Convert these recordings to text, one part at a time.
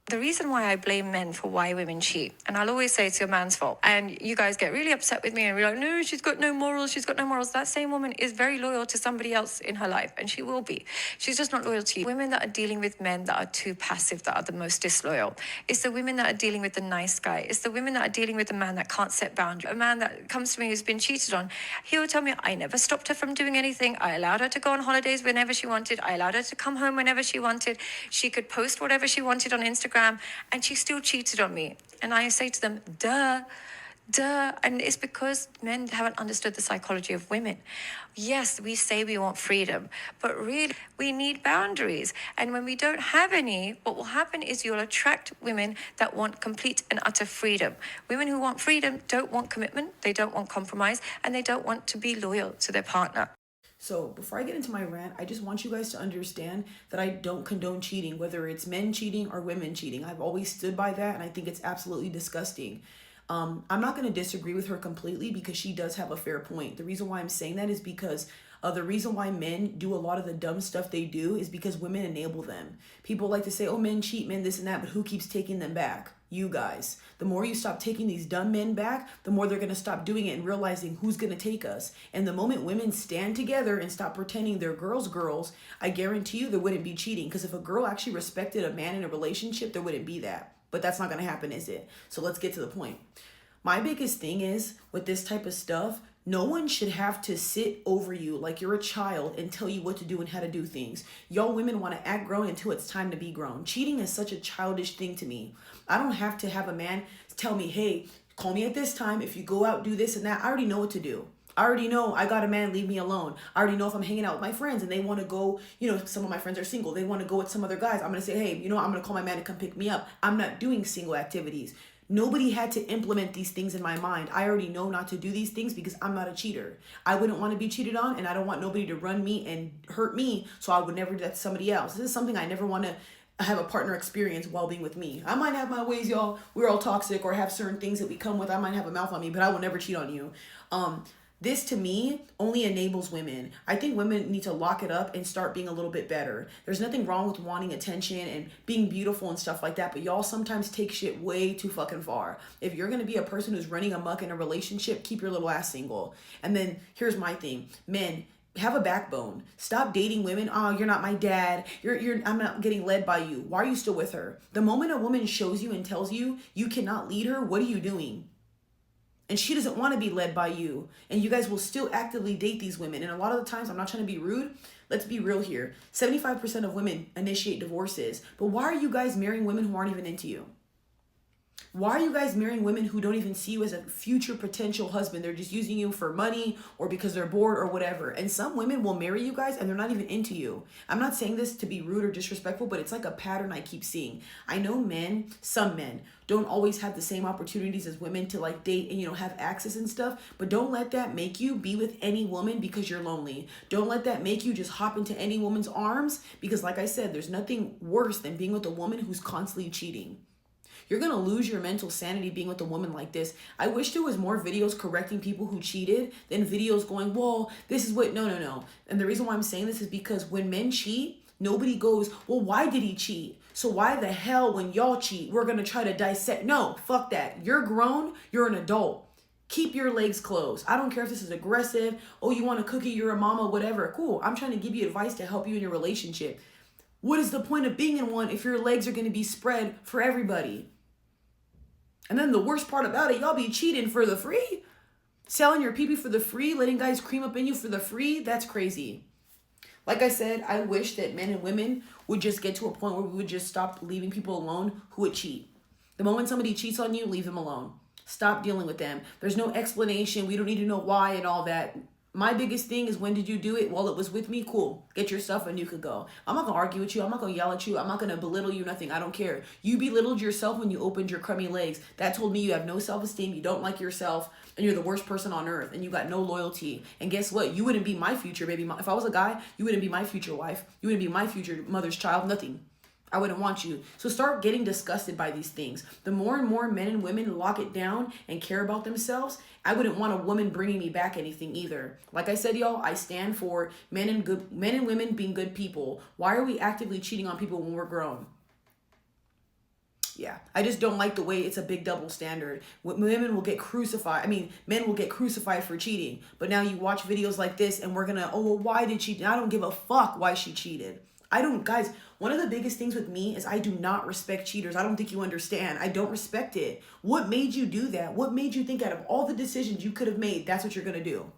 The reason why I blame men for why women cheat, and I'll always say it's your man's fault. And you guys get really upset with me and you're like, no, she's got no morals, she's got no morals. That same woman is very loyal to somebody else in her life, and she will be. She's just not loyal to you. Women that are dealing with men that are too passive, that are the most disloyal. It's the women that are dealing with the nice guy. It's the women that are dealing with the man that can't set boundaries. A man that comes to me who's been cheated on, he will tell me, I never stopped her from doing anything. I allowed her to go on holidays whenever she wanted. I allowed her to come home whenever she wanted. She could post whatever she wanted on Instagram, and she still cheated on me. And I say to them, duh. And it's because men haven't understood the psychology of women. Yes, we say we want freedom, but really we need boundaries. And when we don't have any, what will happen is you'll attract women that want complete and utter freedom. Women who want freedom don't want commitment, they don't want compromise, and they don't want to be loyal to their partner. So before I get into my rant, I just want you guys to understand that I don't condone cheating, whether it's men cheating or women cheating. I've always stood by that, and I think it's absolutely disgusting. I'm not going to disagree with her completely because she does have a fair point. The reason why I'm saying that is because the reason why men do a lot of the dumb stuff they do is because women enable them. People like to say, oh, men cheat, men this and that, but who keeps taking them back? You guys. The more you stop taking these dumb men back, the more they're going to stop doing it and realizing who's going to take us. And the moment women stand together and stop pretending they're girls, I guarantee you there wouldn't be cheating. Because if a girl actually respected a man in a relationship, there wouldn't be that. But that's not going to happen, is it? So let's get to the point. My biggest thing is with this type of stuff, no one should have to sit over you like you're a child and tell you what to do and how to do things. Y'all women want to act grown until it's time to be grown. Cheating is such a childish thing to me. I don't have to have a man tell me, hey, call me at this time. If you go out, do this and that. I already know what to do. I already know I got a man, leave me alone. I already know if I'm hanging out with my friends and they want to go, some of my friends are single. They want to go with some other guys. I'm going to say, hey, I'm going to call my man to come pick me up. I'm not doing single activities. Nobody had to implement these things in my mind. I already know not to do these things because I'm not a cheater. I wouldn't want to be cheated on, and I don't want nobody to run me and hurt me, so I would never do that to somebody else. This is something I never want to have a partner experience while being with me. I might have my ways, y'all. We're all toxic or have certain things that we come with. I might have a mouth on me, but I will never cheat on you. This to me only enables women. I think women need to lock it up and start being a little bit better. There's nothing wrong with wanting attention and being beautiful and stuff like that, but y'all sometimes take shit way too fucking far. If you're gonna be a person who's running amok in a relationship, keep your little ass single. And then here's my thing. Men, have a backbone. Stop dating women. Oh, you're not my dad. I'm not getting led by you. Why are you still with her? The moment a woman shows you and tells you you cannot lead her, what are you doing? And she doesn't want to be led by you. And you guys will still actively date these women. And a lot of the times, I'm not trying to be rude. Let's be real here. 75% of women initiate divorces. But why are you guys marrying women who aren't even into you? Why are you guys marrying women who don't even see you as a future potential husband? They're just using you for money or because they're bored or whatever. And some women will marry you guys and they're not even into you. I'm not saying this to be rude or disrespectful, but it's like a pattern I keep seeing. I know some men don't always have the same opportunities as women to like date and, have access and stuff. But don't let that make you be with any woman because you're lonely. Don't let that make you just hop into any woman's arms because like I said, there's nothing worse than being with a woman who's constantly cheating. You're going to lose your mental sanity being with a woman like this. I wish there was more videos correcting people who cheated than videos going, well, this is what, no. And the reason why I'm saying this is because when men cheat, nobody goes, well, why did he cheat? So why the hell when y'all cheat, we're going to try to dissect? No, fuck that. You're grown. You're an adult. Keep your legs closed. I don't care if this is aggressive. Oh, you want a cookie? You're a mama, whatever. Cool. I'm trying to give you advice to help you in your relationship. What is the point of being in one if your legs are going to be spread for everybody? And then the worst part about it, y'all be cheating for the free. Selling your pee-pee for the free, letting guys cream up in you for the free. That's crazy. Like I said, I wish that men and women would just get to a point where we would just stop leaving people alone who would cheat. The moment somebody cheats on you, leave them alone. Stop dealing with them. There's no explanation. We don't need to know why and all that. My biggest thing is, when did you do it? While it was with me, cool. Get your stuff and you could go. I'm not going to argue with you. I'm not going to yell at you. I'm not going to belittle you, nothing. I don't care. You belittled yourself when you opened your crummy legs. That told me you have no self-esteem. You don't like yourself and you're the worst person on earth and you got no loyalty. And guess what? You wouldn't be my future baby. If I was a guy, you wouldn't be my future wife. You wouldn't be my future mother's child. Nothing. I wouldn't want you. So start getting disgusted by these things. The more and more men and women lock it down and care about themselves, I wouldn't want a woman bringing me back anything either. Like I said, y'all, I stand for men and women being good people. Why are we actively cheating on people when we're grown? Yeah, I just don't like the way it's a big double standard. Women will get crucified. I mean, men will get crucified for cheating. But now you watch videos like this and we're gonna, oh, well, why did she? I don't give a fuck why she cheated. I don't, guys, one of the biggest things with me is I do not respect cheaters. I don't think you understand. I don't respect it. What made you do that? What made you think out of all the decisions you could have made, that's what you're gonna do?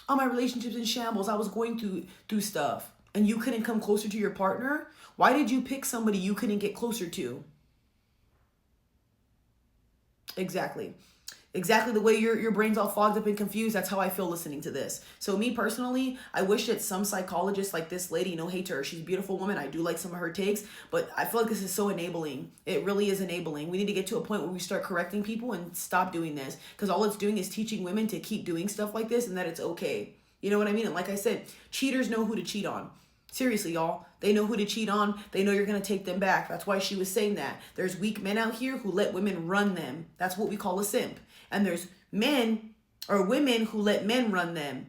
Oh, my relationship's in shambles. I was going through stuff. And you couldn't come closer to your partner? Why did you pick somebody you couldn't get closer to? Exactly. Exactly the way your brain's all fogged up and confused. That's how I feel listening to this. So me personally, I wish that some psychologists like this lady, no hate to her, she's a beautiful woman. I do like some of her takes, but I feel like this is so enabling. It really is enabling. We need to get to a point where we start correcting people and stop doing this, because all it's doing is teaching women to keep doing stuff like this and that it's okay. You know what I mean? And like I said, cheaters know who to cheat on. Seriously, y'all. They know who to cheat on. They know you're going to take them back. That's why she was saying that. There's weak men out here who let women run them. That's what we call a simp. And there's men or women who let men run them.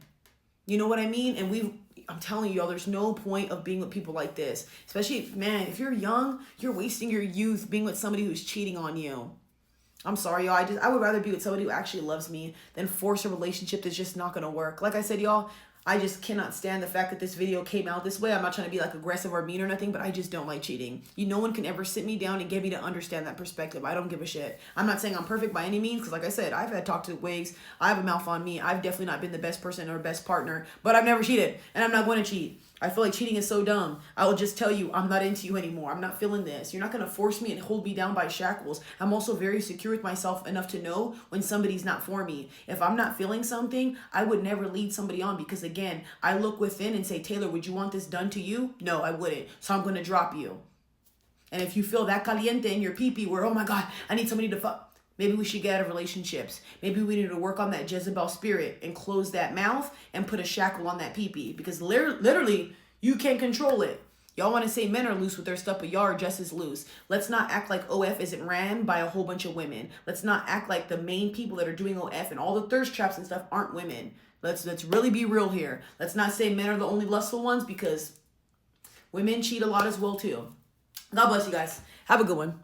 You know what I mean? And I'm telling y'all, there's no point of being with people like this. Especially, man, if you're young, you're wasting your youth being with somebody who's cheating on you. I'm sorry, y'all. I would rather be with somebody who actually loves me than force a relationship that's just not going to work. Like I said, y'all, I just cannot stand the fact that this video came out this way. I'm not trying to be like aggressive or mean or nothing, but I just don't like cheating. No one can ever sit me down and get me to understand that perspective. I don't give a shit. I'm not saying I'm perfect by any means, because like I said, I've had talk to wigs. I have a mouth on me. I've definitely not been the best person or best partner, but I've never cheated, and I'm not going to cheat. I feel like cheating is so dumb. I will just tell you, I'm not into you anymore. I'm not feeling this. You're not going to force me and hold me down by shackles. I'm also very secure with myself enough to know when somebody's not for me. If I'm not feeling something, I would never lead somebody on, because again, I look within and say, Taylor, would you want this done to you? No, I wouldn't. So I'm going to drop you. And if you feel that caliente in your pee-pee where, oh my God, I need somebody to fuck, maybe we should get out of relationships. Maybe we need to work on that Jezebel spirit and close that mouth and put a shackle on that pee-pee, because literally you can't control it. Y'all want to say men are loose with their stuff, but y'all are just as loose. Let's not act like OF isn't ran by a whole bunch of women. Let's not act like the main people that are doing OF and all the thirst traps and stuff aren't women. Let's really be real here. Let's not say men are the only lustful ones, because women cheat a lot as well too. God bless you guys. Have a good one.